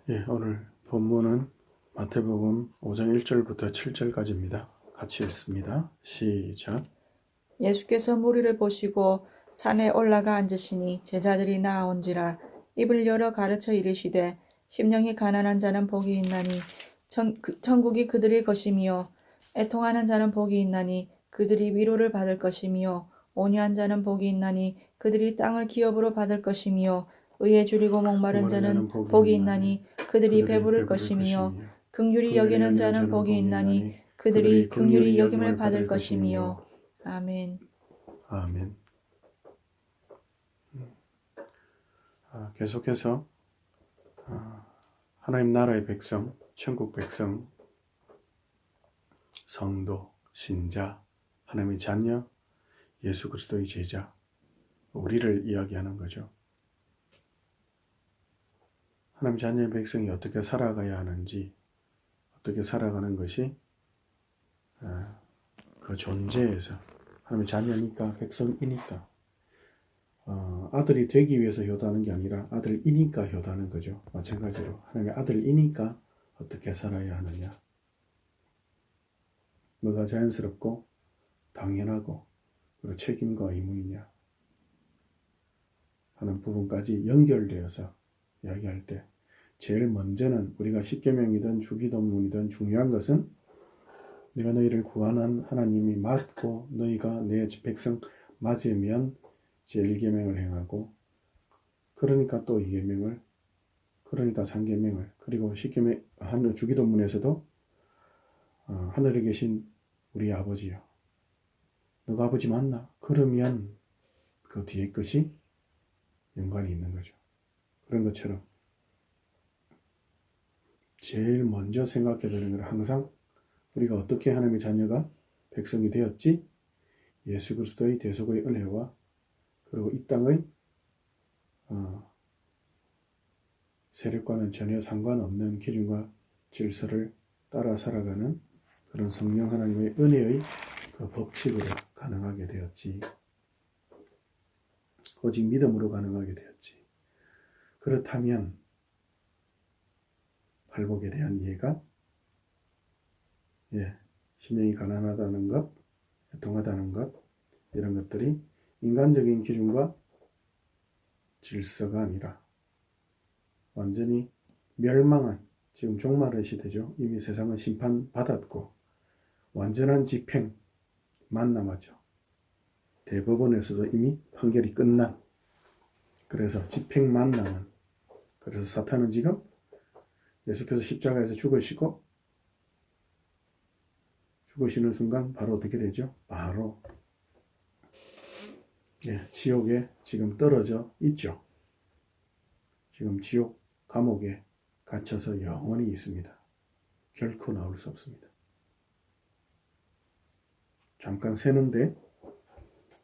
예, 오늘 본문은 마태복음 5장 1절부터 7절까지입니다. 같이 읽습니다. 시작. 예수께서 무리를 보시고 산에 올라가 앉으시니 제자들이 나아온지라 입을 열어 가르쳐 이르시되 심령이 가난한 자는 복이 있나니 천국이 그들의 것이며 애통하는 자는 복이 있나니 그들이 위로를 받을 것이며 온유한 자는 복이 있나니 그들이 땅을 기업으로 받을 것이며 의에 줄이고 목마른 자는 복이 있나니 그들이 배부를 것이며 긍휼히 여기는 자는 복이 있나니 그들이 긍휼히 여김을 받을 것이며 아멘. 아멘. 계속해서 하나님 나라의 백성, 천국 백성, 성도, 신자, 하나님의 자녀, 예수 그리스도의 제자, 우리를 이야기하는 거죠. 하나님 자녀의 백성이 어떻게 살아가야 하는지, 어떻게 살아가는 것이 그 존재에서 하나님의 자녀니까, 백성이니까 아들이 되기 위해서 효도하는 게 아니라 아들이니까 효도하는 거죠. 마찬가지로 하나님의 아들이니까 어떻게 살아야 하느냐, 뭐가 자연스럽고 당연하고 그리고 책임과 의무이냐 하는 부분까지 연결되어서 이야기할 때 제일 먼저는 우리가 십계명이든 주기도문이든 중요한 것은 내가 너희를 구하는 하나님이 맞고 너희가 내 백성 맞으면 제1계명을 행하고, 그러니까 또 2계명을, 그러니까 3계명을, 그리고 십계명 주기도문에서도 하늘에 계신 우리 아버지요, 너가 아버지 맞나? 그러면 그 뒤에 것이 연관이 있는 거죠. 그런 것처럼 제일 먼저 생각해야 되는 건 항상 우리가 어떻게 하나님의 자녀가 백성이 되었지? 예수 그리스도의 대속의 은혜와 그리고 이 땅의 세력과는 전혀 상관없는 기준과 질서를 따라 살아가는 그런 성령 하나님의 은혜의 그 법칙으로 가능하게 되었지. 오직 믿음으로 가능하게 되었지. 그렇다면 발복에 대한 이해가 심령이 가난하다는 것, 애통하다는 것, 이런 것들이 인간적인 기준과 질서가 아니라 완전히 멸망한, 지금 종말의 시대죠. 이미 세상은 심판받았고 완전한 집행만 남았죠. 대법원에서도 이미 판결이 끝난, 그래서 집행만 남은, 그래서 사탄은 지금 예수께서 십자가에서 죽으시고 죽으시는 순간 바로 어떻게 되죠? 바로 지옥에 지금 떨어져 있죠. 지금 지옥 감옥에 갇혀서 영원히 있습니다. 결코 나올 수 없습니다. 잠깐 새는데,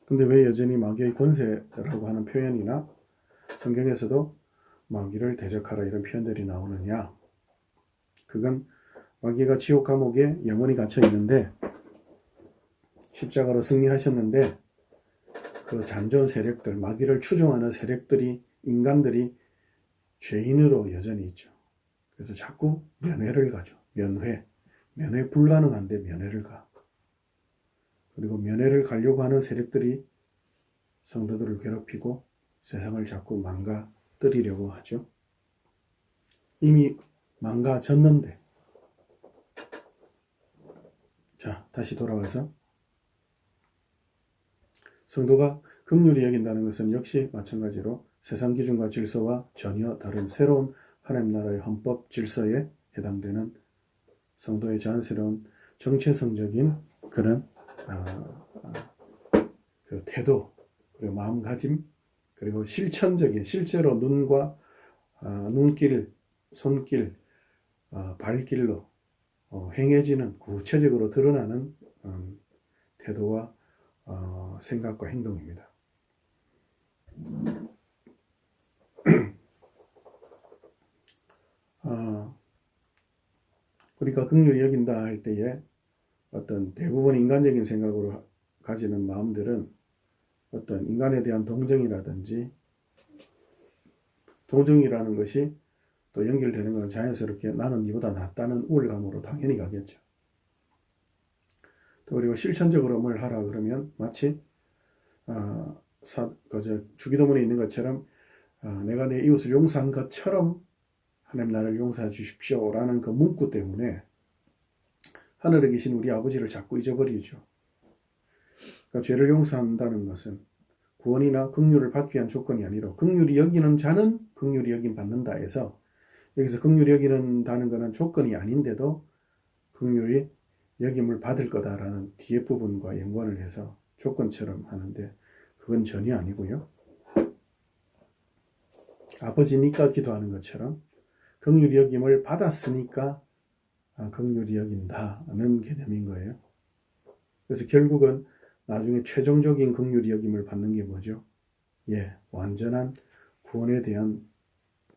근데 왜 여전히 마귀의 권세라고 하는 표현이나 성경에서도 마귀를 대적하라 이런 표현들이 나오느냐? 그건 마귀가 지옥 감옥에 영원히 갇혀 있는데 십자가로 승리하셨는데 그 잔존 세력들, 마귀를 추종하는 세력들이, 인간들이 죄인으로 여전히 있죠. 그래서 자꾸 면회를 가죠. 면회 불가능한데 면회를 가. 그리고 면회를 가려고 하는 세력들이 성도들을 괴롭히고 세상을 자꾸 망가뜨리려고 하죠. 이미 망가졌는데. 자, 다시 돌아와서 성도가 긍휼히 여긴다는 것은 역시 마찬가지로 세상 기준과 질서와 전혀 다른 새로운 하나님 나라의 헌법 질서에 해당되는 성도의 자연스러운 정체성적인 그런 그 태도, 그리고 마음가짐, 그리고 실천적인, 실제로 눈과 눈길, 손길, 발길로 행해지는, 구체적으로 드러나는 태도와 생각과 행동입니다. 우리가 긍휼히 여긴다 할 때에 어떤 대부분 인간적인 생각으로 가지는 마음들은 어떤 인간에 대한 동정이라든지, 동정이라는 것이 또 연결되는 건 자연스럽게 나는 이보다 낫다는 우월감으로 당연히 가겠죠. 또 그리고 실천적으로 뭘 하라 그러면 마치 주기도문에 있는 것처럼 내가 내 이웃을 용서한 것처럼 하나님 나를 용서해 주십시오라는 그 문구 때문에 하늘에 계신 우리 아버지를 자꾸 잊어버리죠. 그러니까 죄를 용서한다는 것은 구원이나 긍휼을 받기 위한 조건이 아니라 긍휼히 여기는 자는 긍휼히 여김 받는다 해서 여기서 긍휼히 여기는다는 것은 조건이 아닌데도 긍휼히 여김을 받을 거다라는 뒤에 부분과 연관을 해서 조건처럼 하는데 그건 전혀 아니고요. 아버지니까 기도하는 것처럼 긍휼히 여김을 받았으니까 긍휼히 여긴다는 개념인 거예요. 그래서 결국은 나중에 최종적인 긍휼히 여김을 받는 게 뭐죠? 완전한 구원에 대한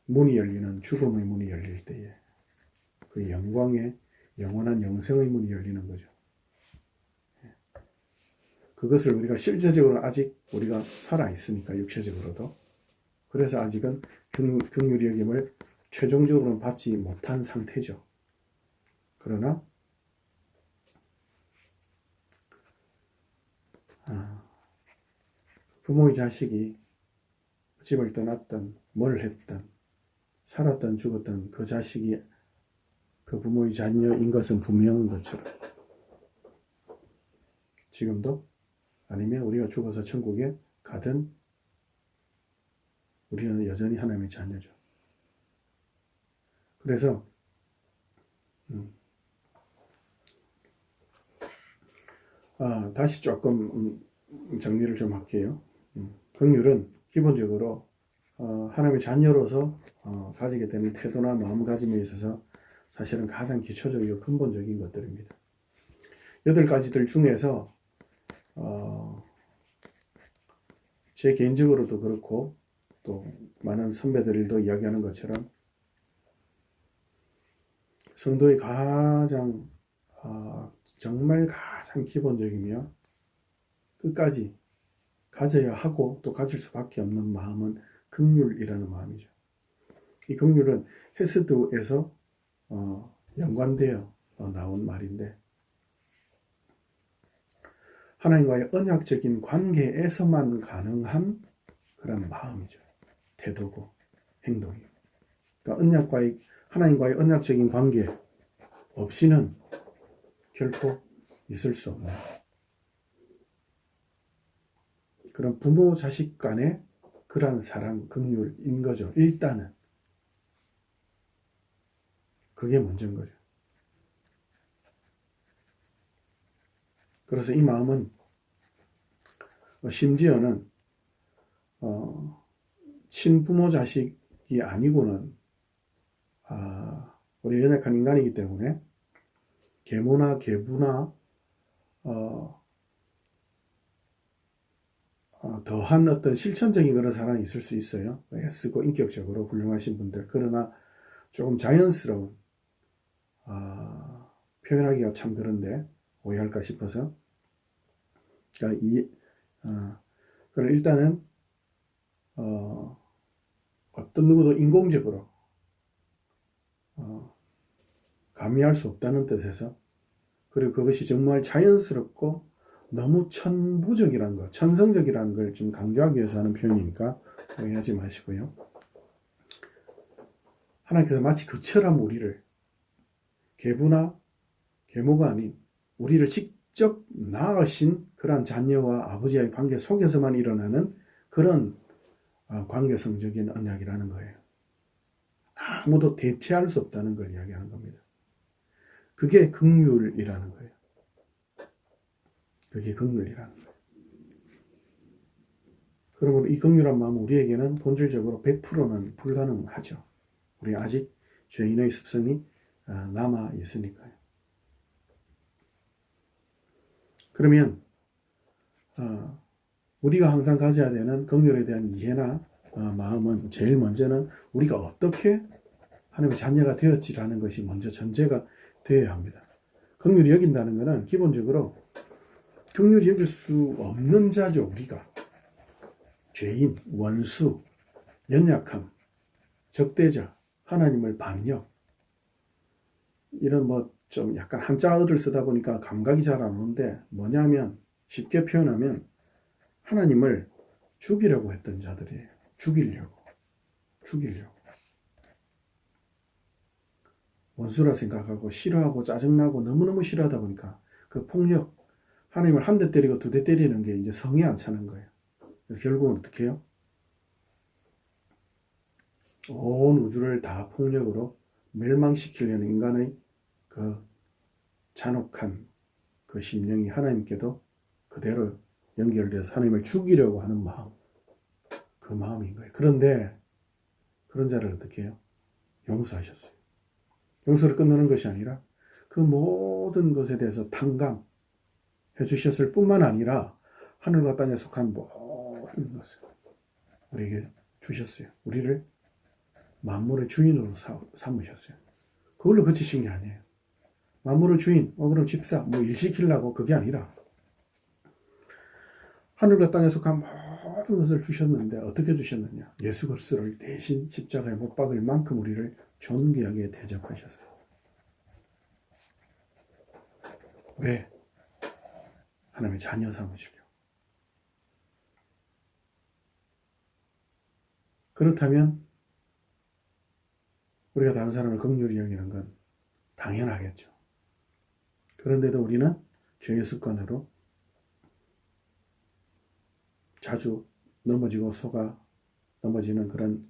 문이 열리는 죽음의 문이 열릴 때에 그 영광의 영원한 영생의 문이 열리는 거죠. 그것을 우리가 실제적으로 아직 우리가 살아있으니까 육체적으로도 그래서 아직은 긍휼히 여김을 최종적으로는 받지 못한 상태죠. 그러나 부모의 자식이 집을 떠났던 뭘 했던 살았던 죽었던 그 자식이 그 부모의 자녀인 것은 분명한 것처럼 지금도 아니면 우리가 죽어서 천국에 가든 우리는 여전히 하나님의 자녀죠. 그래서 다시 조금 정리를 좀 할게요. 긍휼은 기본적으로 하나님의 자녀로서 가지게 되는 태도나 마음가짐에 있어서 사실은 가장 기초적이고 근본적인 것들입니다. 8가지들 중에서 제 개인적으로도 그렇고 또 많은 선배들도 이야기하는 것처럼 성도의 가장 정말 가장 기본적이며 끝까지 가져야 하고 또 가질 수밖에 없는 마음은 긍휼이라는 마음이죠. 이 긍휼은 헤스드에서 연관되어 나온 말인데 하나님과의 언약적인 관계에서만 가능한 그런 마음이죠. 태도고 행동이고. 그러니까 하나님과의 언약적인 관계 없이는 결코 있을 수 없는 그런 부모 자식 간의 그러한 사랑, 긍휼인 거죠. 일단은 그게 먼저인 거죠. 그래서 이 마음은 심지어는 친부모 자식이 아니고는 우리 연약한 인간이기 때문에 계모나 계부나 더한 어떤 실천적인 그런 사랑이 있을 수 있어요. 애쓰고 인격적으로 훌륭하신 분들. 그러나 조금 자연스러운 표현하기가 참 그런데 오해할까 싶어서 그러니까 그럼 일단은 어떤 누구도 인공적으로 감히할 수 없다는 뜻에서 그리고 그것이 정말 자연스럽고 너무 천부적이라는 것, 천성적이라는 걸 좀 강조하기 위해서 하는 표현이니까 오해하지 마시고요. 하나님께서 마치 그처럼 우리를 계부나 계모가 아닌 우리를 직접 낳으신 그런 자녀와 아버지와의 관계 속에서만 일어나는 그런 관계성적인 언약이라는 거예요. 아무도 대체할 수 없다는 걸 이야기하는 겁니다. 그게 긍휼이라는 거예요. 그게 긍휼이라는 거예요. 그러므로 이 긍휼한 마음은 우리에게는 본질적으로 100%는 불가능하죠. 우리 아직 죄인의 습성이 남아 있으니까요. 그러면 우리가 항상 가져야 되는 긍휼에 대한 이해나 마음은 제일 먼저는 우리가 어떻게 하나님의 자녀가 되었지라는 것이 먼저 전제가 되어야 합니다. 긍휼히 여긴다는 것은 기본적으로 긍휼히 여길 수 없는 자죠. 우리가 죄인, 원수, 연약함, 적대자 하나님을 반역. 이런 뭐 좀 약간 한자어를 쓰다 보니까 감각이 잘 안 오는데 뭐냐면 쉽게 표현하면 하나님을 죽이려고 했던 자들이에요. 죽이려고. 원수라 생각하고 싫어하고 짜증나고 너무너무 싫어하다 보니까 그 폭력, 하나님을 한 대 때리고 두 대 때리는 게 이제 성에 안 차는 거예요. 결국은 어떻게 해요? 온 우주를 다 폭력으로 멸망시키려는 인간의 그 잔혹한 그 심령이 하나님께도 그대로 연결돼서 하나님을 죽이려고 하는 마음, 그 마음인 거예요. 그런데 그런 자를 어떻게 해요? 용서하셨어요. 용서를 끝내는 것이 아니라 그 모든 것에 대해서 탕감해 주셨을 뿐만 아니라 하늘과 땅에 속한 모든 것을 우리에게 주셨어요. 우리를 만물의 주인으로 삼으셨어요. 그걸로 그치신 게 아니에요. 만물의 주인, 그럼 집사, 뭐 일 시키려고 그게 아니라 하늘과 땅에 속한 모든 것을 주셨는데 어떻게 주셨느냐? 예수 그리스도를 대신 십자가에 못 박을 만큼 우리를 존귀하게 대접하셨어요. 왜? 하나님의 자녀 삼으시려고. 그렇다면 우리가 다른 사람을 긍휼히 여기는 건 당연하겠죠. 그런데도 우리는 죄의 습관으로 자주 넘어지고 속아 넘어지는 그런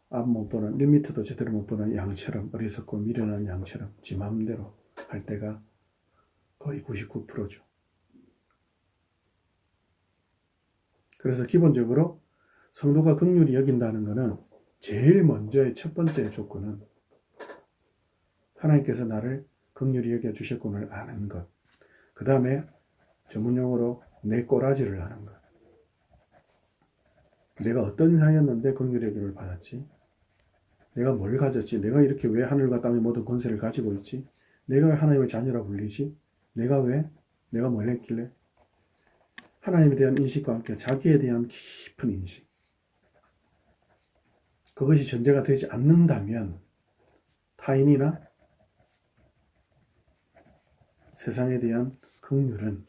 앞 못 보는 1m도 제대로 못 보는 양처럼 어리석고 미련한 양처럼 지 마음대로 할 때가 거의 99%죠. 그래서 기본적으로 성도가 긍휼히 여긴다는 것은 제일 먼저의 첫 번째 조건은 하나님께서 나를 긍휼히 여겨주셨구나를 아는 것. 그 다음에 전문용어로 내 꼬라지를 아는 것. 내가 어떤 사였는데 긍휼히 여김을 받았지? 내가 뭘 가졌지? 내가 이렇게 왜 하늘과 땅의 모든 권세를 가지고 있지? 내가 왜 하나님의 자녀라 불리지? 내가 뭘 했길래? 하나님에 대한 인식과 함께 자기에 대한 깊은 인식. 그것이 전제가 되지 않는다면 타인이나 세상에 대한 긍휼은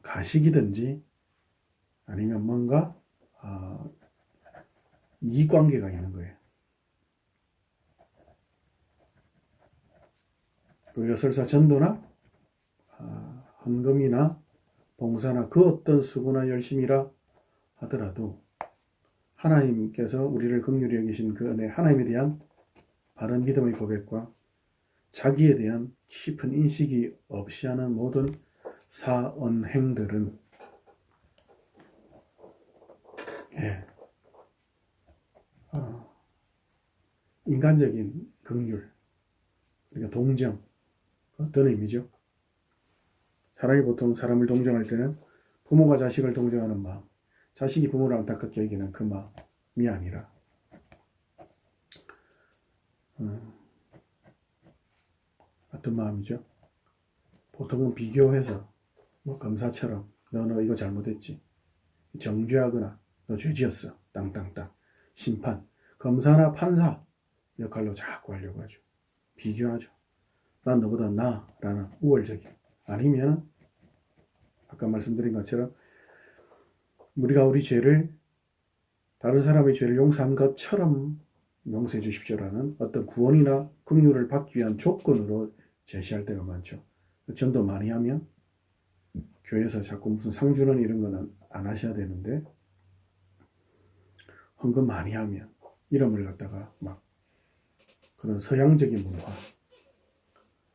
가식이든지 아니면 뭔가 이익관계가 있는 거예요. 우리가 설사 전도나 헌금이나 봉사나 그 어떤 수고나 열심이라 하더라도 하나님께서 우리를 긍휼히 여기신 그 은혜, 하나님에 대한 바른 믿음의 고백과 자기에 대한 깊은 인식이 없이 하는 모든 사언행들은 인간적인 긍휼, 그러니까 동정, 어떤 의미죠? 사람이 보통 사람을 동정할 때는 부모가 자식을 동정하는 마음, 자식이 부모를 안타깝게 여기는 그 마음이 아니라 어떤 마음이죠? 보통은 비교해서 뭐 검사처럼 너 이거 잘못했지, 정죄하거나 너 죄지었어, 땅땅땅, 심판, 검사나 판사 역할로 자꾸 하려고 하죠. 비교하죠. 난 너보다 나라는 우월적인, 아니면 아까 말씀드린 것처럼 우리가 우리 죄를 다른 사람의 죄를 용서한 것처럼 용서해 주십시오라는 어떤 구원이나 긍휼을 받기 위한 조건으로 제시할 때가 많죠. 전도 많이 하면 교회에서 자꾸 무슨 상 주는 이런 거는 안 하셔야 되는데, 헌금 많이 하면 이름을 갖다가 막 그런 서양적인 문화,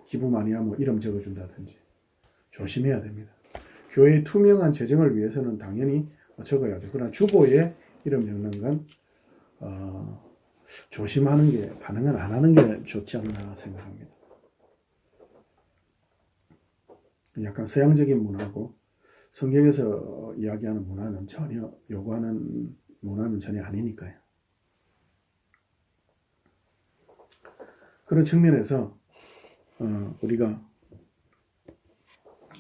기부 많이 하면 이름 적어준다든지 조심해야 됩니다. 교회의 투명한 재정을 위해서는 당연히 적어야죠. 그러나 주보에 이름 적는 건 조심하는 게, 가능한 안 하는 게 좋지 않나 생각합니다. 약간 서양적인 문화고 성경에서 이야기하는 문화는 전혀, 요구하는 문화는 전혀 아니니까요. 그런 측면에서 우리가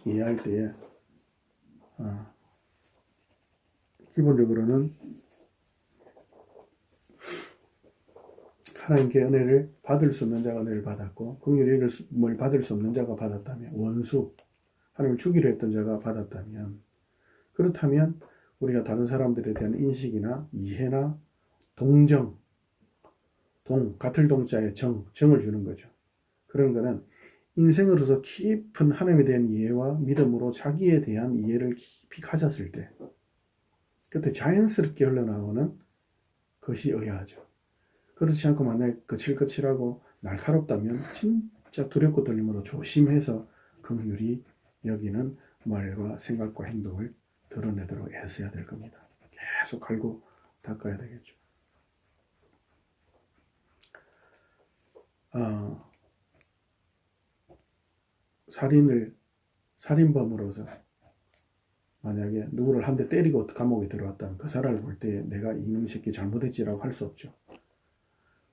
이해할 때에 기본적으로는 하나님께 은혜를 받을 수 없는 자가 은혜를 받았고 긍휼의 여김을 받을 수 없는 자가 받았다면, 원수, 하나님을 죽이려 했던 자가 받았다면, 그렇다면 우리가 다른 사람들에 대한 인식이나 이해나 동정, 같을 동자에 정을 주는 거죠. 그런 거는 인생으로서 깊은 하나님에 대한 이해와 믿음으로 자기에 대한 이해를 깊이 가졌을 때, 그때 자연스럽게 흘러나오는 것이 의아하죠. 그렇지 않고 만약에 거칠거칠하고 날카롭다면 진짜 두렵고 떨림으로 조심해서 긍휼히 여기는 말과 생각과 행동을 드러내도록 애써야 될 겁니다. 계속 갈고 닦아야 되겠죠. 살인범으로서 만약에 누구를 한 대 때리고 감옥에 들어왔다면 그 사람을 볼 때 내가 이놈 새끼 잘못했지라고 할 수 없죠.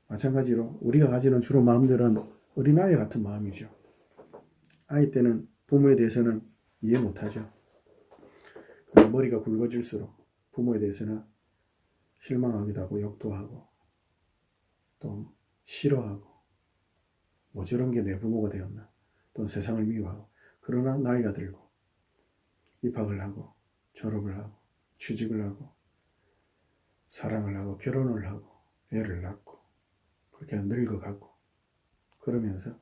마찬가지로 우리가 가지는 주로 마음들은 어린아이 같은 마음이죠. 아이 때는 부모에 대해서는 이해 못하죠. 머리가 굵어질수록 부모에 대해서는 실망하기도 하고 욕도 하고 또 싫어하고 뭐 저런 게 내 부모가 되었나, 또는 세상을 미워하고. 그러나 나이가 들고 입학을 하고 졸업을 하고 취직을 하고 사랑을 하고 결혼을 하고 애를 낳고 그렇게 늙어가고 그러면서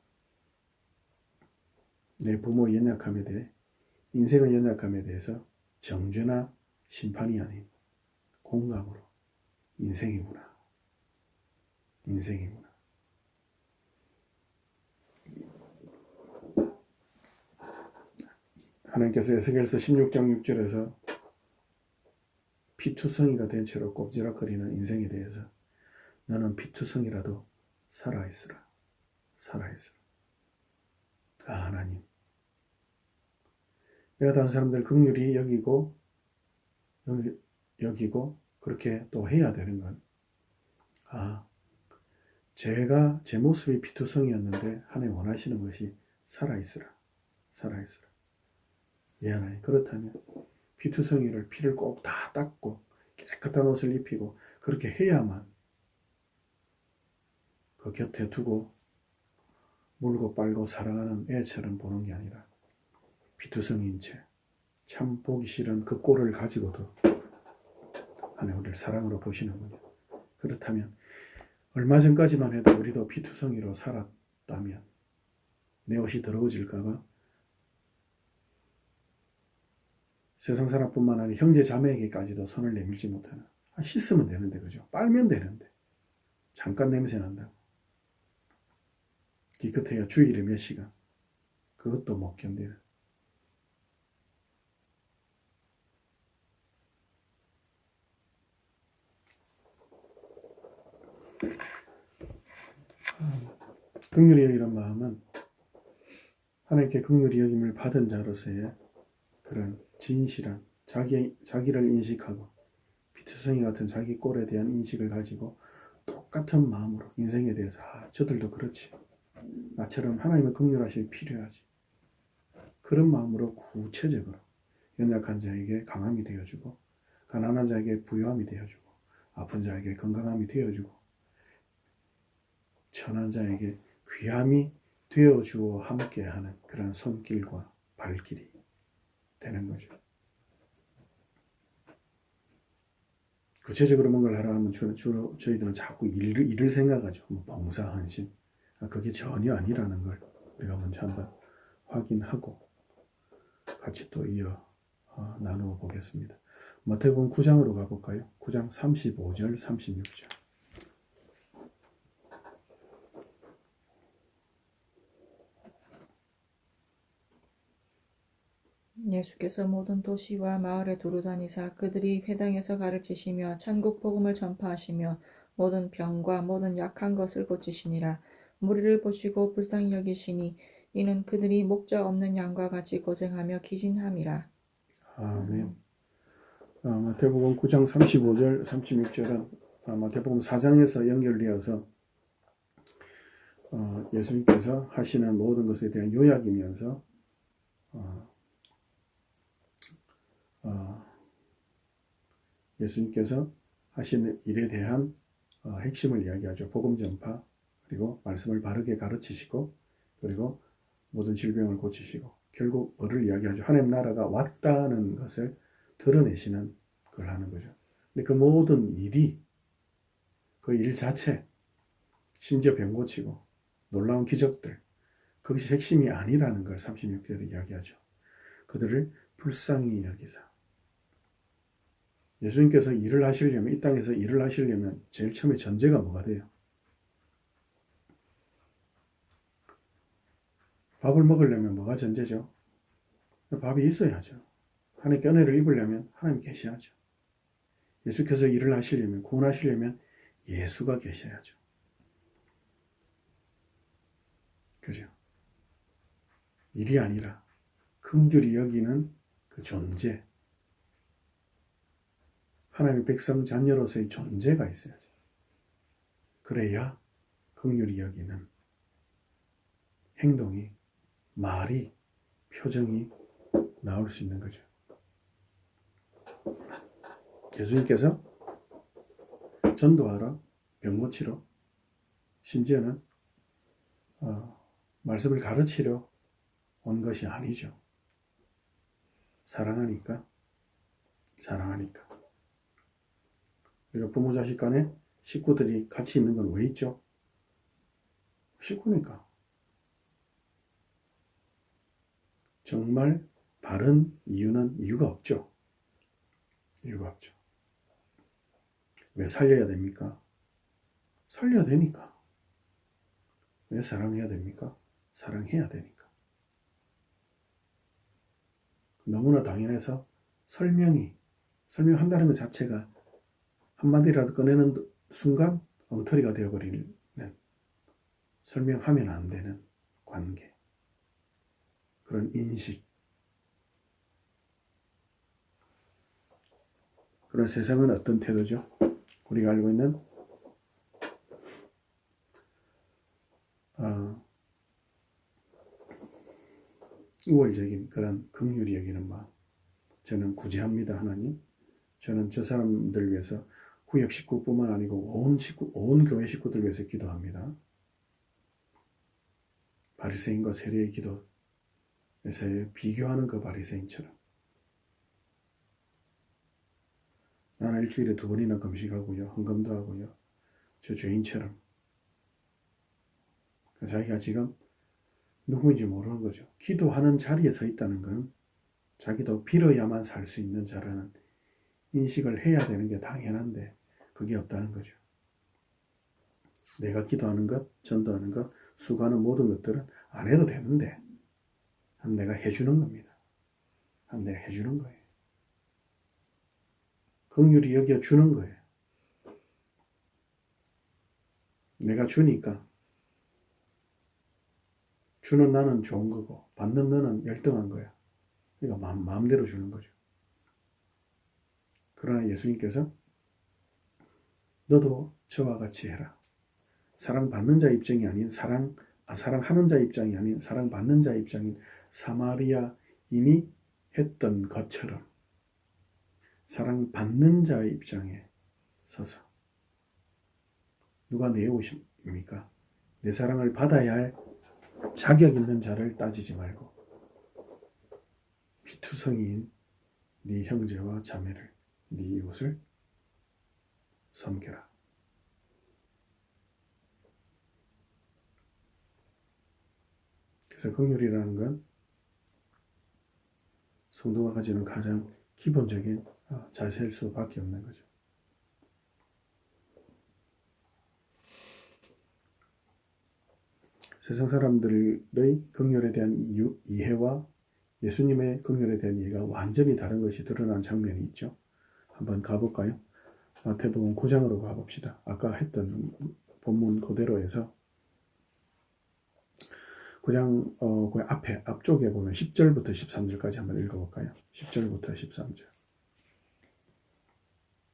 내 부모의 연약함에 대해, 인생의 연약함에 대해서 정죄나 심판이 아닌 공감으로 인생이구나. 하나님께서 에스겔서 16장 6절에서 피투성이가 된 채로 꼼지락거리는 인생에 대해서 너는 피투성이라도 살아있으라. 하나님, 내가 다른 사람들 긍휼히 여기고 그렇게 또 해야 되는 건, 제가 제 모습이 피투성이었는데 하나님 원하시는 것이 살아있으라. 예, 하나님. 그렇다면 피투성이를 피를 꼭 다 닦고 깨끗한 옷을 입히고 그렇게 해야만 그 곁에 두고 물고 빨고 사랑하는 애처럼 보는 게 아니라 피투성이인 채 참 보기 싫은 그 꼴을 가지고도 하나님 우리를 사랑으로 보시는군요. 그렇다면 얼마 전까지만 해도 우리도 피투성이로 살았다면 내 옷이 더러워질까봐 세상 사람뿐만 아니라 형제 자매에게까지도 손을 내밀지 못하는, 씻으면 되는데, 그죠? 빨면 되는데 잠깐 냄새 난다고 기껏해야 주일에 몇 시간, 그것도 못 견디는. 긍휼히 여기는 마음은 하나님께 긍휼히 여김을 받은 자로서의 그런 진실한 자기를 인식하고 피투성이 같은 자기 꼴에 대한 인식을 가지고 똑같은 마음으로 인생에 대해서 저들도 그렇지, 나처럼 하나님의 긍휼하심이 필요하지, 그런 마음으로 구체적으로 연약한 자에게 강함이 되어주고 가난한 자에게 부유함이 되어주고 아픈 자에게 건강함이 되어주고 천한 자에게 귀함이 되어주어 함께하는 그런 손길과 발길이 되는 거죠. 구체적으로 뭔가를 하라 하면 주로 저희들은 자꾸 일을 생각하죠. 뭐 봉사, 헌신. 그게 전혀 아니라는 걸 우리가 먼저 한번 확인하고 같이 또 이어 나누어 보겠습니다. 마태복음 9장으로 가볼까요? 9장 35절, 36절. 예수께서 모든 도시와 마을에 두루 다니사 그들이 회당에서 가르치시며 천국 복음을 전파하시며 모든 병과 모든 약한 것을 고치시니라. 무리를 보시고 불쌍히 여기시니 이는 그들이 목자 없는 양과 같이 고생하며 기진함이라. 아멘. 마태복음 9장 35절, 36절은 마태복음 4장에서 연결되어서 예수님께서 하시는 모든 것에 대한 요약이면서 예수님께서 하시는 일에 대한 핵심을 이야기하죠. 복음 전파, 그리고 말씀을 바르게 가르치시고, 그리고 모든 질병을 고치시고, 결국 뭐를 이야기하죠? 하나님 나라가 왔다는 것을 드러내시는 걸 하는 거죠. 근데 그 모든 일이, 그 일 자체, 심지어 병 고치고 놀라운 기적들, 그것이 핵심이 아니라는 걸 36절에 이야기하죠. 그들을 불쌍히 여기사. 예수님께서 일을 하시려면, 이 땅에서 일을 하시려면 제일 처음에 전제가 뭐가 돼요? 밥을 먹으려면 뭐가 전제죠? 밥이 있어야죠. 하나님께 은혜를 입으려면 하나님 계셔야죠. 예수께서 일을 하시려면, 구원하시려면 예수가 계셔야죠. 그죠? 일이 아니라 긍휼히 여기는 그 존재, 하나님의 백성 자녀로서의 존재가 있어야죠. 그래야 긍휼히 여기는 행동이, 말이, 표정이 나올 수 있는 거죠. 예수님께서 전도하러, 병 고치러, 심지어는 말씀을 가르치러 온 것이 아니죠. 사랑하니까. 그리고 부모 자식 간에 식구들이 같이 있는 건 왜 있죠? 식구니까. 정말 바른 이유가 없죠. 왜 살려야 됩니까? 살려야 되니까. 왜 사랑해야 됩니까? 사랑해야 되니까. 너무나 당연해서 설명한다는 것 자체가 한마디라도 꺼내는 순간 엉터리가 되어버리는, 설명하면 안 되는 관계, 그런 인식. 그런 세상은 어떤 태도죠? 우리가 알고 있는 우월적인 그런 긍휼히 여기는 마음. 저는 구제합니다, 하나님. 저는 저 사람들 위해서 구역 식구뿐만 아니고 온 교회 식구들 위해서 기도합니다. 바리새인과 세리의 기도에서의 비교하는 그 바리새인처럼. 나는 일주일에 2번이나 금식하고요, 헌금도 하고요, 저 죄인처럼. 자기가 지금 누구인지 모르는 거죠. 기도하는 자리에 서 있다는 건 자기도 빌어야만 살 수 있는 자라는 인식을 해야 되는 게 당연한데 그게 없다는 거죠. 내가 기도하는 것, 전도하는 것, 수고하는 모든 것들은 안 해도 되는데 내가 해주는 겁니다. 내가 해주는 거예요. 긍휼히 여겨주는 거예요. 내가 주니까 주는 나는 좋은 거고 받는 너는 열등한 거야. 그러니까 마음대로 주는 거죠. 그러나 예수님께서 너도 저와 같이 해라. 사랑받는 자 입장이 아닌 사랑하는 자 입장이 아닌 사랑받는 자 입장인 사마리아인이 했던 것처럼 사랑받는 자의 입장에 서서 누가 내 옷입니까? 내 사랑을 받아야 할 자격 있는 자를 따지지 말고 피투성이인 네 형제와 자매를, 네 이웃을 섬겨라. 그래서 긍휼이라는 건 성도가 가지는 가장 기본적인 자세일 수밖에 없는 거죠. 세상 사람들의 긍휼에 대한 이해와 예수님의 긍휼에 대한 이해가 완전히 다른 것이 드러난 장면이 있죠. 한번 가볼까요? 마태복음 9장으로 가봅시다. 아까 했던 본문 그대로 해서 9장 그 앞쪽에 보면 10절부터 13절까지 한번 읽어볼까요? 10절부터 13절.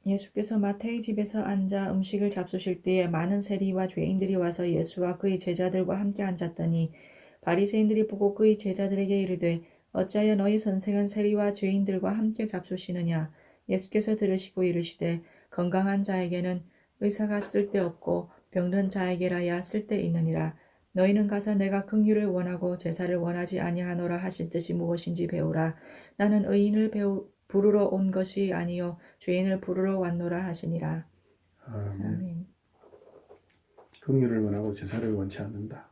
예수께서 마태의 집에서 앉아 음식을 잡수실 때에 많은 세리와 죄인들이 와서 예수와 그의 제자들과 함께 앉았더니 바리새인들이 보고 그의 제자들에게 이르되 어찌하여 너희 선생은 세리와 죄인들과 함께 잡수시느냐. 예수께서 들으시고 이르시되 건강한 자에게는 의사가 쓸데없고 병든 자에게라야 쓸데있느니라. 너희는 가서 내가 긍휼을 원하고 제사를 원하지 아니하노라 하신 뜻이 무엇인지 배우라. 나는 의인을 부르러 온 것이 아니요 죄인을 부르러 왔노라 하시니라. 아멘. 아멘. 긍휼을 원하고 제사를 원치 않는다.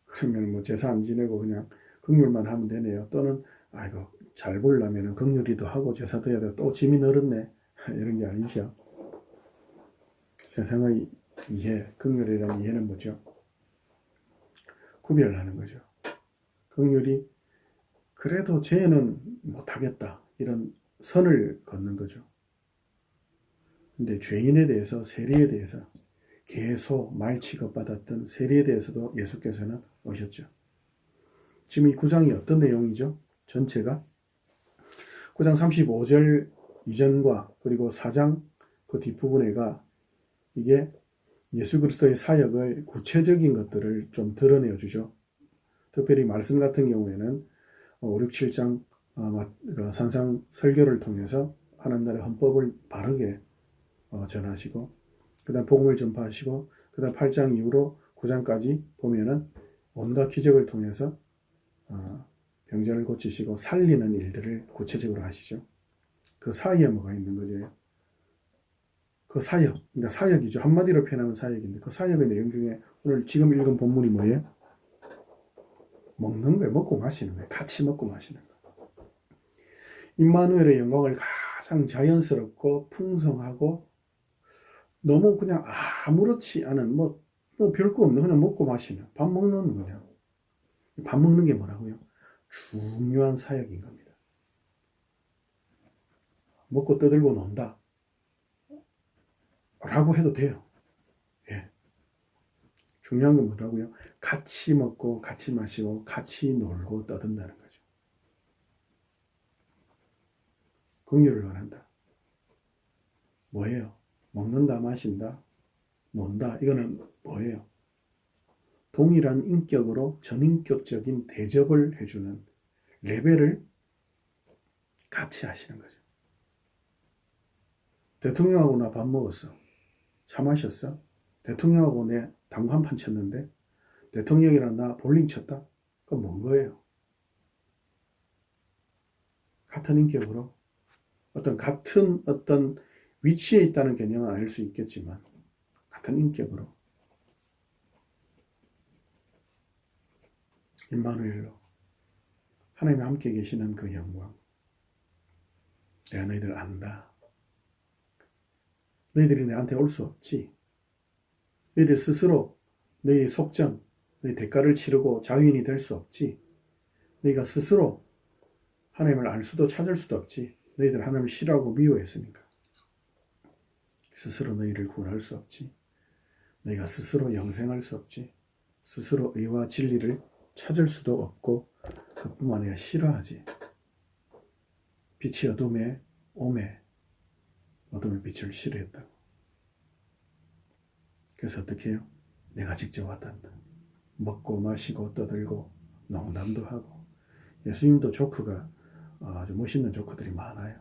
그러면 뭐 제사 안 지내고 그냥 긍휼만 하면 되네요. 또는 아이고 잘 보려면 긍휼이도 하고 제사도 해야 돼. 또 짐이 늘었네. 이런 게 아니죠. 세상의 이해, 긍휼에 대한 이해는 뭐죠? 구별하는 거죠. 긍휼이 그래도 쟤는 못하겠다. 이런 선을 걷는 거죠. 근데 죄인에 대해서, 세리에 대해서, 개, 소, 말 취급받았던 세리에 대해서도 예수께서는 오셨죠. 지금 이 9장이 어떤 내용이죠? 전체가 9장 35절 이전과 그리고 4장 그 뒷부분에가 이게 예수 그리스도의 사역의 구체적인 것들을 좀 드러내 주죠. 특별히 말씀 같은 경우에는 5, 6, 7장 산상 설교를 통해서 하나님 나라의 헌법을 바르게 전하시고 그 다음 복음을 전파하시고 그 다음 8장 이후로 9장까지 보면은 온갖 기적을 통해서 병자를 고치시고 살리는 일들을 구체적으로 하시죠. 그 사이에 뭐가 있는 거죠? 그 사역, 그러니까 사역이죠. 한마디로 표현하면 사역인데 그 사역의 내용 중에 오늘 지금 읽은 본문이 뭐예요? 먹는 거예요. 먹고 마시는 거예요. 같이 먹고 마시는 거예요. 임마누엘의 영광을 가장 자연스럽고 풍성하고 너무 그냥 아무렇지 않은 뭐 별거 없는 그냥 먹고 마시는 밥 먹는 거냐. 밥 먹는 게 뭐라고요? 중요한 사역인 겁니다. 먹고 떠들고 논다 라고 해도 돼요. 예. 중요한 건 뭐라고요? 같이 먹고 같이 마시고 같이 놀고 떠든다는 거죠. 긍휼을 원한다. 뭐예요? 먹는다, 마신다, 논다. 이거는 뭐예요? 동일한 인격으로 전인격적인 대접을 해주는 레벨을 같이 하시는 거죠. 대통령하고 나 밥 먹었어. 차 마셨어? 대통령하고 내 당구 한 판 쳤는데 대통령이랑 나 볼링 쳤다? 그건 뭔 거예요? 같은 인격으로 같은 어떤 위치에 있다는 개념은 아닐 수 있겠지만 같은 인격으로 임마누엘로 하나님이 함께 계시는 그 영광. 내가 너희들 안다. 너희들이 내한테 올 수 없지. 너희들 스스로 너희의 속전, 너희 대가를 치르고 자유인이 될 수 없지. 너희가 스스로 하나님을 알 수도 찾을 수도 없지. 너희들 하나님을 싫어하고 미워했으니까. 스스로 너희를 구원할 수 없지. 너희가 스스로 영생할 수 없지. 스스로 의와 진리를 찾을 수도 없고 그뿐만 아니라 싫어하지. 빛이 어둠에 오매 어둠의 빛을 싫어했다고. 그래서 어떻게 해요? 내가 직접 왔단다. 먹고 마시고 떠들고 농담도 하고. 예수님도 조크가 아주 멋있는 조크들이 많아요.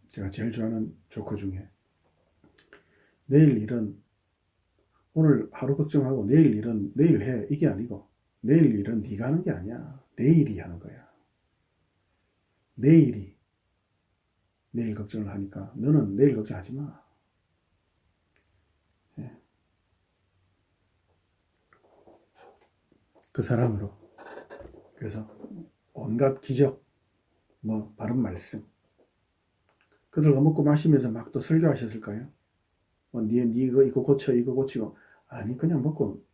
제가 제일 좋아하는 조크 중에 내일 일은 오늘 하루 걱정하고 내일 일은 내일 해 이게 아니고 내일 일은 네가 하는 게 아니야. 내일이 하는 거야. 내일이 내일 걱정을 하니까 너는 내일 걱정하지 마. 예. 그 사람으로 그래서 온갖 기적 바른 말씀 그들과 먹고 마시면서 막 또 설교하셨을까요? 네 이거 고쳐 이거 고치고 아니 그냥 먹고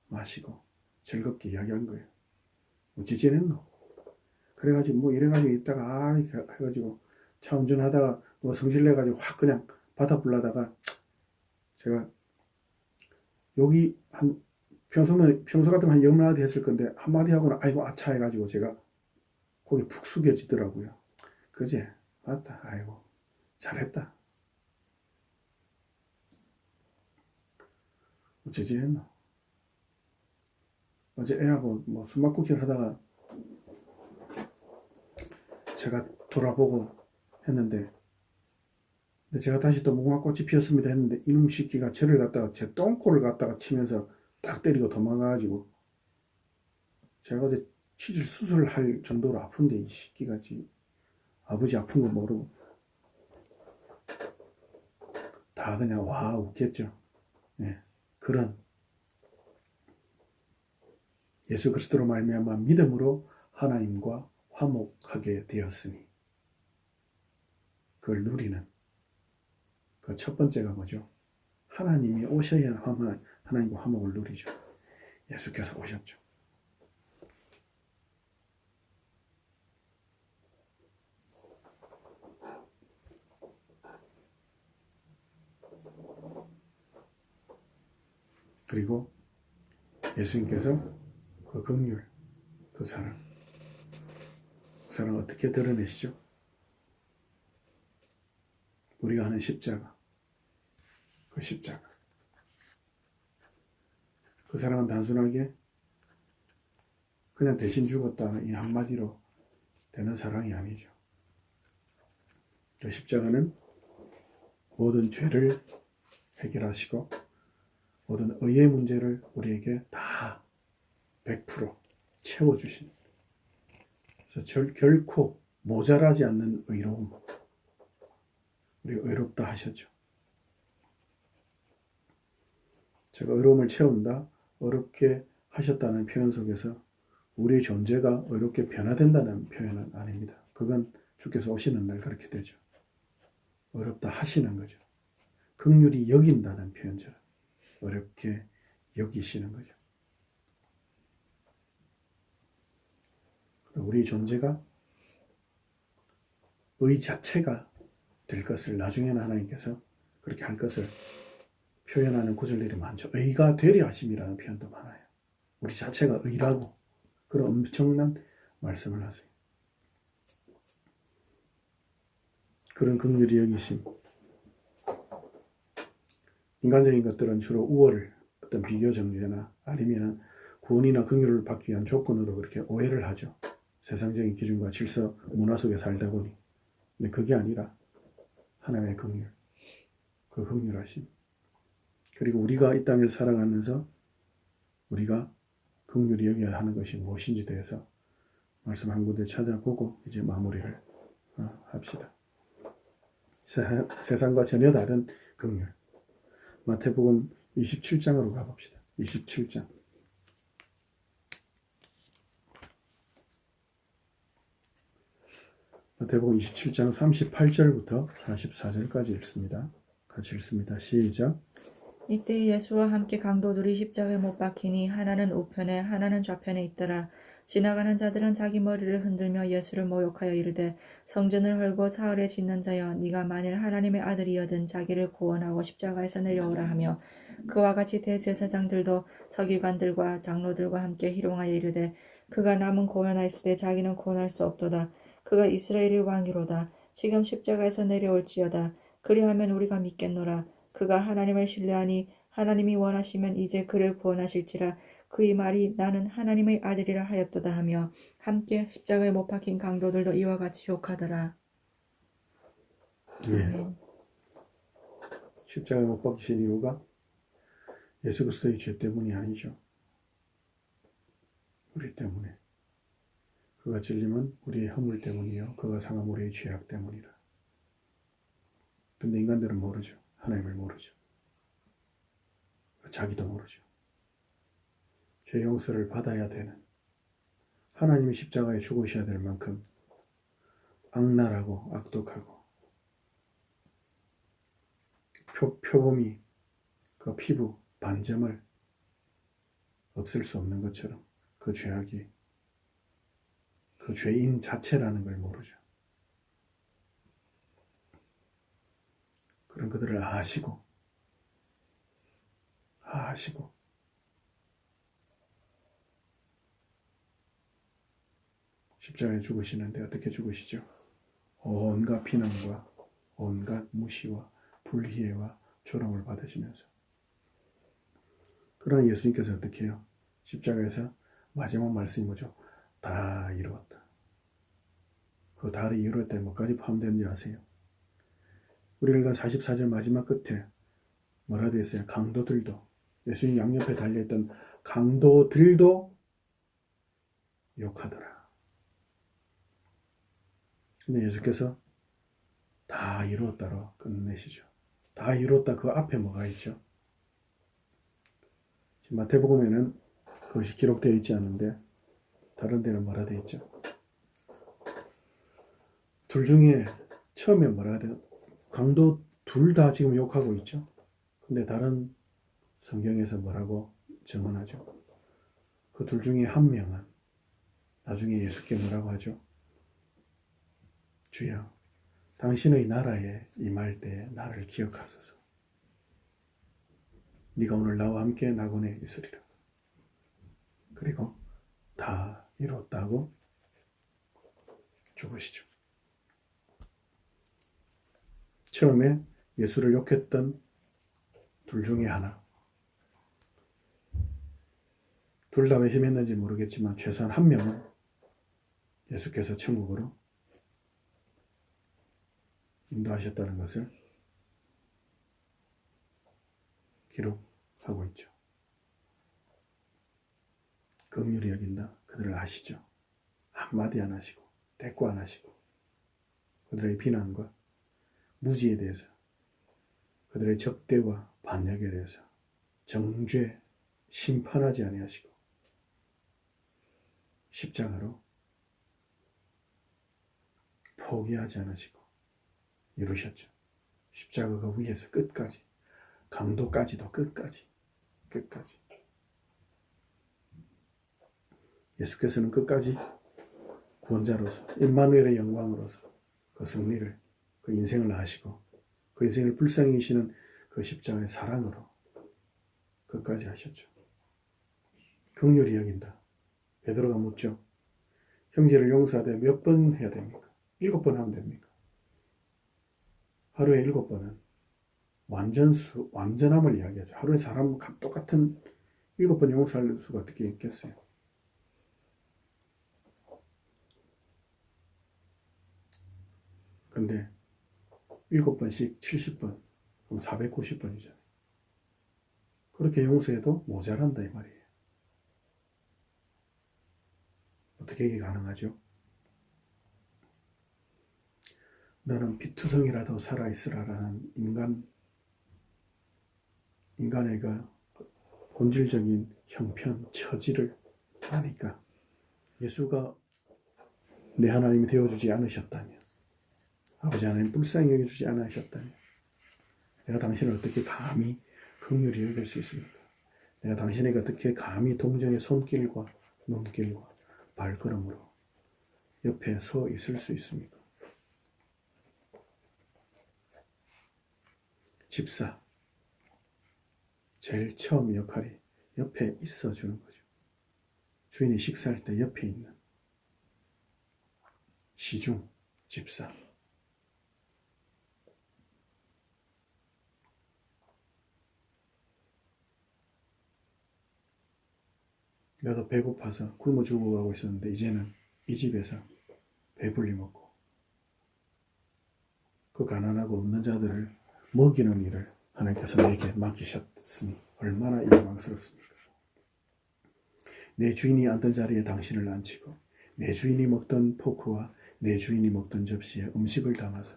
마시고 즐겁게 이야기한 거예요. 어찌 지냈노? 그래가지고 이래가지고 있다가 해가지고 차 운전하다가 성질내가지고 확 그냥 바다 불나다가 제가 여기 평소 같으면 한 10마디 했을 건데 한마디 하고는 아이고 아차 해가지고 제가 거기 푹 숙여지더라고요. 그제 맞다. 아이고 잘했다. 어째 지냈노? 어제 애하고 숨바꼭질 하다가 제가 돌아보고 했는데, 근데 제가 다시 또 무궁화꽃이 피었습니다 했는데 이놈 새끼가 저를 갖다가 제 똥꼬를 갖다가 치면서 딱 때리고 도망가가지고 제가 어제 치질 수술할 정도로 아픈데 이 새끼가 아버지 아픈 거 모르고 다 그냥 와 웃겠죠. 예, 그런 예수 그리스도로 말미암아 믿음으로 하나님과 화목하게 되었으니 그걸 누리는 그 첫 번째가 뭐죠? 하나님이 오셔야 하나님과 화목을 누리죠. 예수께서 오셨죠. 그리고 예수님께서 그 긍휼, 그 사랑, 그 사랑 어떻게 드러내시죠? 우리가 하는 십자가, 그 십자가. 그 사랑은 단순하게 그냥 대신 죽었다 이 한마디로 되는 사랑이 아니죠. 그 십자가는 모든 죄를 해결하시고 모든 의의 문제를 우리에게 다 100% 채워주신, 그래서 결코 모자라지 않는 의로움, 우리 의롭다 하셨죠. 제가 의로움을 채운다, 어렵게 하셨다는 표현 속에서 우리의 존재가 어렵게 변화된다는 표현은 아닙니다. 그건 주께서 오시는 날 그렇게 되죠. 어렵다 하시는 거죠. 긍휼히 여긴다는 표현처럼 어렵게 여기시는 거죠. 우리 존재가 의 자체가 될 것을 나중에는 하나님께서 그렇게 할 것을 표현하는 구절들이 많죠. 의가 되려 하심이라는 표현도 많아요. 우리 자체가 의라고 그런 엄청난 말씀을 하세요. 그런 긍휼히 여기심. 인간적인 것들은 주로 우월을 어떤 비교 정죄나 아니면 구원이나 긍휼을 받기 위한 조건으로 그렇게 오해를 하죠. 세상적인 기준과 질서, 문화 속에 살다 보니. 근데 그게 아니라 하나님의 긍휼, 그 긍휼하심. 그리고 우리가 이 땅에서 살아가면서 우리가 긍휼히 여겨야 하는 것이 무엇인지 대해서 말씀 한 군데 찾아보고 이제 마무리를 합시다. 세상과 전혀 다른 긍휼. 마태복음 27장으로 가봅시다. 27장. 마태복음 27장 38절부터 44절까지 읽습니다. 같이 읽습니다. 시작. 이때 예수와 함께 강도들이 십자가에 못 박히니 하나는 우편에 하나는 좌편에 있더라. 지나가는 자들은 자기 머리를 흔들며 예수를 모욕하여 이르되 성전을 헐고 사흘에 짓는 자여 네가 만일 하나님의 아들이여든 자기를 구원하고 십자가에서 내려오라 하며 그와 같이 대제사장들도 서기관들과 장로들과 함께 희롱하여 이르되 그가 남은 구원하였으되 자기는 구원할 수 없도다. 그가 이스라엘의 왕이로다. 지금 십자가에서 내려올지어다. 그리하면 우리가 믿겠노라. 그가 하나님을 신뢰하니 하나님이 원하시면 이제 그를 구원하실지라. 그의 말이 나는 하나님의 아들이라 하였도다 하며 함께 십자가에 못 박힌 강도들도 이와 같이 욕하더라. 예. 십자가에 못 박히신 이유가 예수 그리스도의 죄 때문이 아니죠. 우리 때문에. 그가 찔림은 우리의 허물 때문이요 그가 상함 우리의 죄악 때문이라. 근데 인간들은 모르죠. 하나님을 모르죠. 자기도 모르죠. 죄 용서를 받아야 되는 하나님이 십자가에 죽으셔야 될 만큼 악랄하고 악독하고 표범이 그 피부 반점을 없앨 수 없는 것처럼 그 죄악이 그 죄인 자체라는 걸 모르죠. 그런 그들을 아시고 십자가에 죽으시는데 어떻게 죽으시죠? 온갖 비난과 온갖 무시와 불희애와 조롱을 받으시면서. 그러나 예수님께서 어떻게 해요? 십자가에서 마지막 말씀이 뭐죠? 다 이루었다. 그 달이 이루어질 때 뭐까지 포함되는지 아세요? 우리 읽은 44절 마지막 끝에 뭐라 되어 있어요? 강도들도, 예수님 양옆에 달려있던 강도들도 욕하더라. 근데 예수께서 다 이루었다로 끝내시죠. 다 이루었다 그 앞에 뭐가 있죠? 마태복음에는 그것이 기록되어 있지 않은데 다른 데는 뭐라 되어 있죠? 둘 중에 처음에 뭐라 돼요? 강도 둘 다 지금 욕하고 있죠. 근데 다른 성경에서 뭐라고 증언하죠? 그 둘 중에 한 명은 나중에 예수께 뭐라고 하죠? 주여, 당신의 나라에 임할 때 나를 기억하소서. 네가 오늘 나와 함께 낙원에 있으리라. 그리고 다 이뤘다고 죽으시죠. 처음에 예수를 욕했던 둘 중에 하나. 둘 다 회심했는지 모르겠지만 최소한 한 명은 예수께서 천국으로 인도하셨다는 것을 기록하고 있죠. 긍휼히 여긴다. 그들을 아시죠. 한마디 안 하시고 대꾸 안 하시고 그들의 비난과 무지에 대해서, 그들의 적대와 반역에 대해서 정죄, 심판하지 아니하시고 십자가로 포기하지 않으시고 이루셨죠. 십자가 그 위에서 끝까지, 강도까지도 끝까지. 예수께서는 끝까지 구원자로서, 임마누엘의 영광으로서 그 승리를, 그 인생을 하시고 그 인생을 불쌍히 여기시는 그 십자가의 사랑으로 끝까지 하셨죠. 긍휼히 여긴다. 베드로가 묻죠. 형제를 용서하되 몇 번 해야 됩니까? 7번 하면 됩니까? 하루에 7번은 완전함을 이야기하죠. 하루에 사람 똑같은 7번 용서할 수가 어떻게 있겠어요? 근데 7번씩 70번, 그럼 490번이잖아요. 그렇게 용서해도 모자란다 이 말이에요. 어떻게 이게 가능하죠? 너는 피투성이라도 살아있으라라는 인간의 그 본질적인 형편, 처지를 아니까 예수가 내 하나님이 되어주지 않으셨다면, 아버지 하나님 불쌍히 여겨주지 않으셨다면 내가 당신을 어떻게 감히 긍휼히 여길 수 있습니까? 내가 당신에게 어떻게 감히 동정의 손길과 눈길과 발걸음으로 옆에 서 있을 수 있습니까? 집사, 제일 처음 역할이 옆에 있어주는 거죠. 주인이 식사할 때 옆에 있는 시중, 집사. 나도 배고파서 굶어 죽어가고 있었는데 이제는 이 집에서 배불리 먹고 그 가난하고 없는 자들을 먹이는 일을 하나님께서 내게 맡기셨으니 얼마나 영광스럽습니까? 내 주인이 앉던 자리에 당신을 앉히고 내 주인이 먹던 포크와 내 주인이 먹던 접시에 음식을 담아서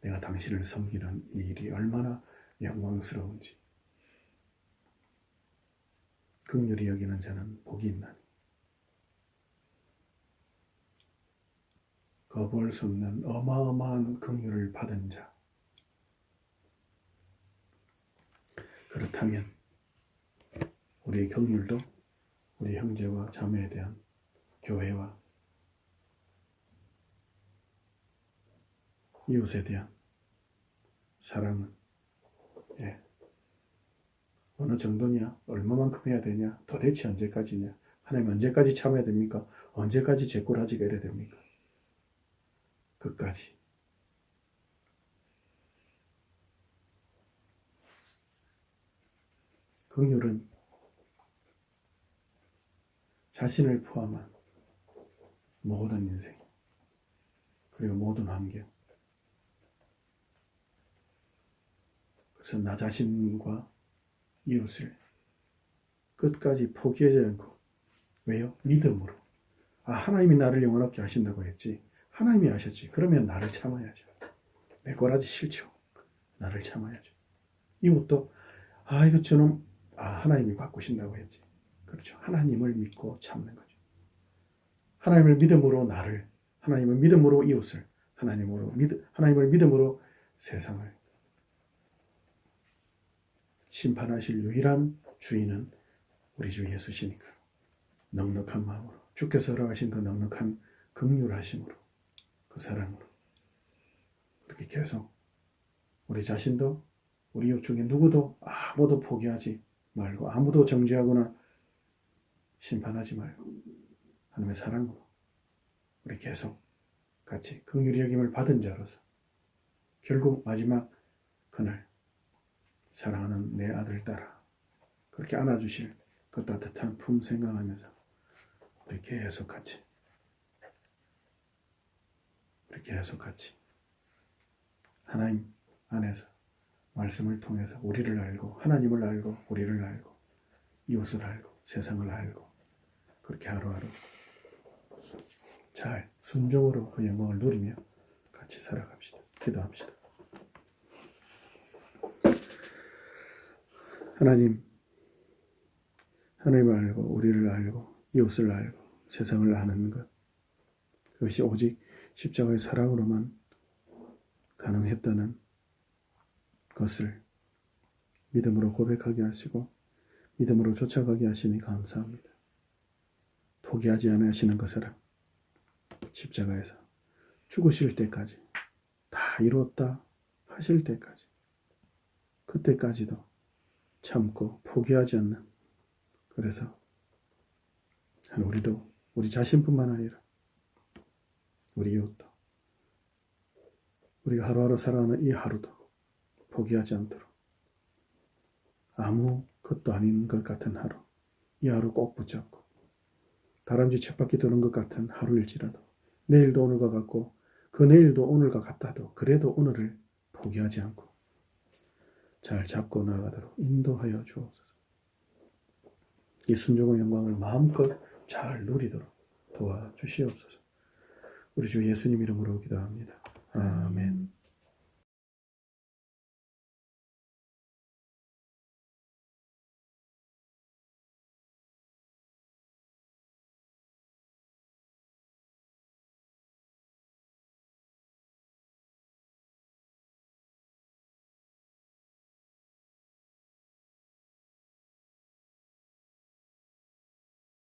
내가 당신을 섬기는 이 일이 얼마나 영광스러운지. 긍휼히 여기는 자는 복이 있나니 거부할 수 없는 어마어마한 긍휼을 받은 자. 그렇다면 우리의 긍휼도 우리 형제와 자매에 대한 교회와 이웃에 대한 사랑은 어느 정도냐? 얼마만큼 해야 되냐? 도대체 언제까지냐? 하나님 언제까지 참아야 됩니까? 언제까지 제꼬라지가 이래야 됩니까? 끝까지. 긍휼은 자신을 포함한 모든 인생, 그리고 모든 환경. 그래서 나 자신과 이웃을 끝까지 포기하지 않고, 왜요? 믿음으로. 아, 하나님이 나를 영원롭게 하신다고 했지. 하나님이 하셨지. 그러면 나를 참아야죠. 내 거라지 싫죠. 나를 참아야죠. 이웃도 이거 저놈 하나님이 바꾸신다고 했지. 그렇죠. 하나님을 믿고 참는 거죠. 하나님을 믿음으로 나를, 하나님을 믿음으로 이웃을, 하나님을 믿음으로 세상을 심판하실 유일한 주인은 우리 주 예수시니까 넉넉한 마음으로, 주께서 허락하신 그 넉넉한 긍휼하심으로, 그 사랑으로 그렇게 계속 우리 자신도 우리 이웃 중에 누구도 아무도 포기하지 말고, 아무도 정죄하거나 심판하지 말고 하나님의 사랑으로 우리 계속 같이 긍휼히 여김을 받은 자로서 결국 마지막 그날 사랑하는 내 아들 딸아 그렇게 안아주실 그 따뜻한 품 생각하면서 우리 계속 같이 하나님 안에서 말씀을 통해서 우리를 알고, 하나님을 알고, 우리를 알고, 이웃을 알고, 세상을 알고, 그렇게 하루하루 잘 순종으로 그 영광을 누리며 같이 살아갑시다. 기도합시다. 하나님을 알고, 우리를 알고, 이웃을 알고, 세상을 아는 것, 그것이 오직 십자가의 사랑으로만 가능했다는 것을 믿음으로 고백하게 하시고 믿음으로 쫓아가게 하시니 감사합니다. 포기하지 않아 하시는 그 사랑, 십자가에서 죽으실 때까지 다 이루었다 하실 때까지, 그때까지도 참고 포기하지 않는, 그래서 우리도 우리 자신뿐만 아니라 우리 이웃도, 우리가 하루하루 살아가는 이 하루도 포기하지 않도록, 아무것도 아닌 것 같은 하루, 이 하루 꼭 붙잡고, 다람쥐 쳇바퀴 도는 것 같은 하루일지라도, 내일도 오늘과 같고 그 내일도 오늘과 같아도 그래도 오늘을 포기하지 않고 잘 잡고 나가도록 인도하여 주옵소서. 이 순종의 영광을 마음껏 잘 누리도록 도와주시옵소서. 우리 주 예수님 이름으로 기도합니다. 아멘.